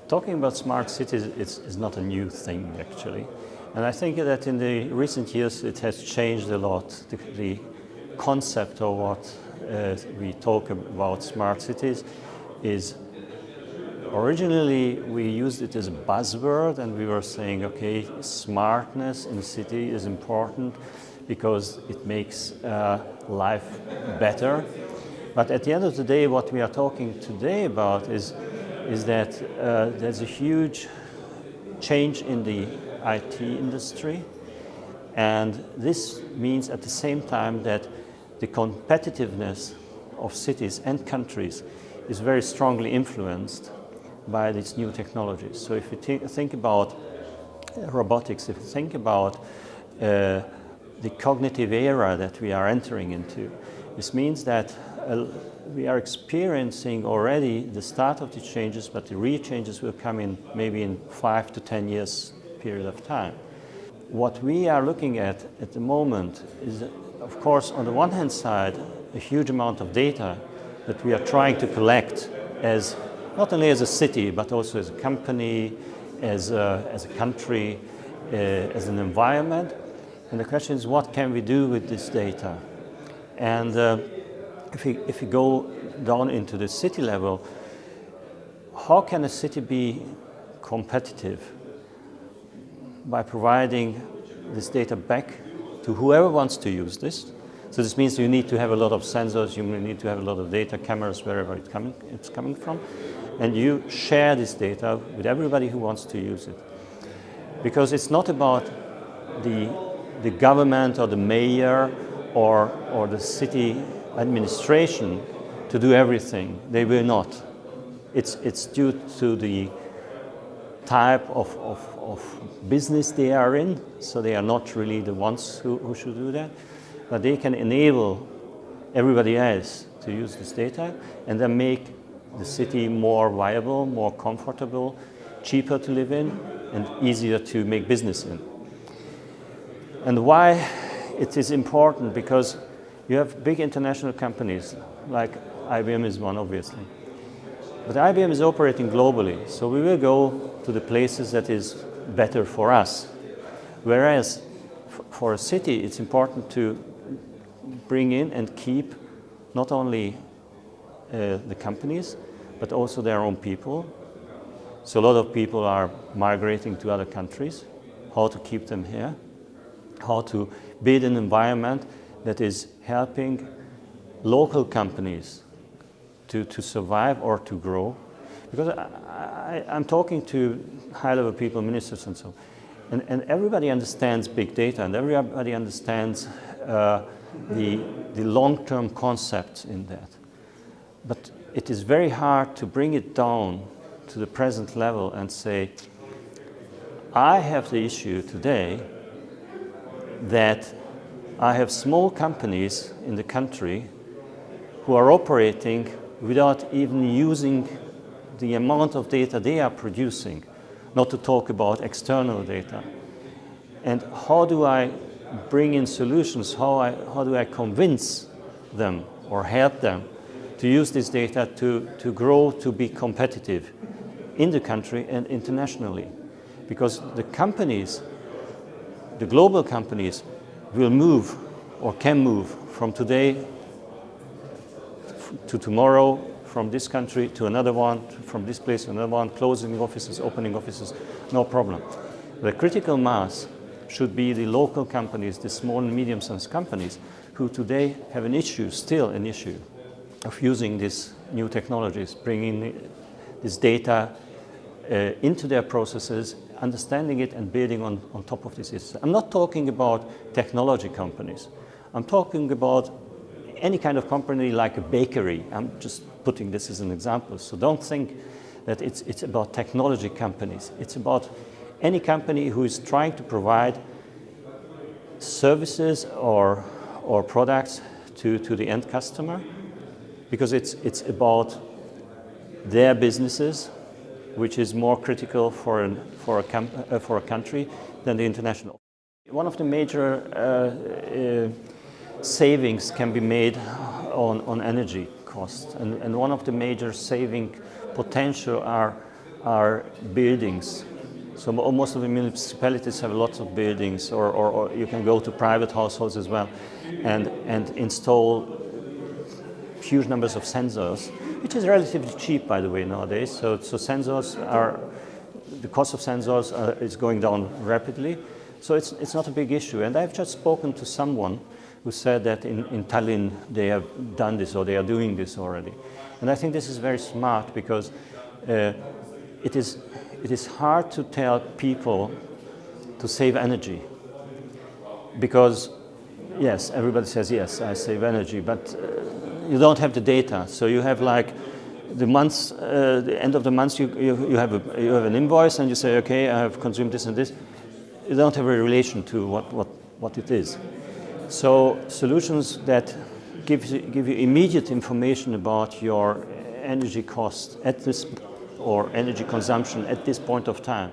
Talking about smart cities is not a new thing, actually. And I think that in the recent years it has changed a lot. The concept of what we talk about smart cities is originally we used it as a buzzword, and we were saying, okay, smartness in a city is important because it makes life better. But at the end of the day, what we are talking today about is that there's a huge change in the IT industry, and this means at the same time that the competitiveness of cities and countries is very strongly influenced by these new technologies. So if you think about robotics, if you think about the cognitive era that we are entering into, this means that we are experiencing already the start of the changes, but the real changes will come in maybe in 5 to 10 years period of time. What we are looking at the moment is, of course, on the one hand side, a huge amount of data that we are trying to collect as not only as a city, but also as a company, as a country, as an environment. And the question is, what can we do with this data? And if we go down into the city level, how can a city be competitive? By providing this data back to whoever wants to use this. So this means you need to have a lot of sensors, you need to have a lot of data, cameras, wherever it's coming from, and you share this data with everybody who wants to use it. Because it's not about the government or the mayor or the city administration to do everything. They will not. It's due to the type of business they are in, so they are not really the ones who should do that, but they can enable everybody else to use this data and then make the city more viable, more comfortable, cheaper to live in, and easier to make business in. And why it is important? Because you have big international companies, like IBM is one, obviously. But IBM is operating globally, so we will go to the places that is better for us. Whereas for a city, it's important to bring in and keep not only the companies, but also their own people. So a lot of people are migrating to other countries. How to keep them here? How to build an environment that is helping local companies to survive or to grow. Because I'm talking to high-level people, ministers and so on, and everybody understands big data, and everybody understands the long-term concepts in that. But it is very hard to bring it down to the present level and say, I have the issue today that I have small companies in the country who are operating without even using the amount of data they are producing, not to talk about external data. And how do I bring in solutions? How do I convince them or help them to use this data to grow, to be competitive in the country and internationally? Because the companies, the global companies, will move or can move from today to tomorrow, from this country to another one, from this place to another one, closing offices, opening offices, no problem. The critical mass should be the local companies, the small and medium-sized companies, who today have an issue, still an issue, of using these new technologies, bringing this data into their processes, understanding it and building on top of this. I'm not talking about technology companies. I'm talking about any kind of company like a bakery. I'm just putting this as an example. So don't think that it's about technology companies. It's about any company who is trying to provide services or products to the end customer, because it's about their businesses, which is more critical for a country than the international. One of the major savings can be made on energy costs, and one of the major saving potential are are buildings. So most of the municipalities have lots of buildings, or you can go to private households as well, and install huge numbers of sensors, which is relatively cheap, by the way, nowadays. So sensors are, the cost of sensors is going down rapidly. So it's not a big issue. And I've just spoken to someone who said that in Tallinn they have done this, or they are doing this already. And I think this is very smart, because it is hard to tell people to save energy, because yes, everybody says yes, I save energy, but you don't have the data. So you have like the months, the end of the month, you have an invoice, and you say, okay, I have consumed this and this. You don't have a relation to what it is. So solutions that give you immediate information about your energy cost at this, or energy consumption at this point of time,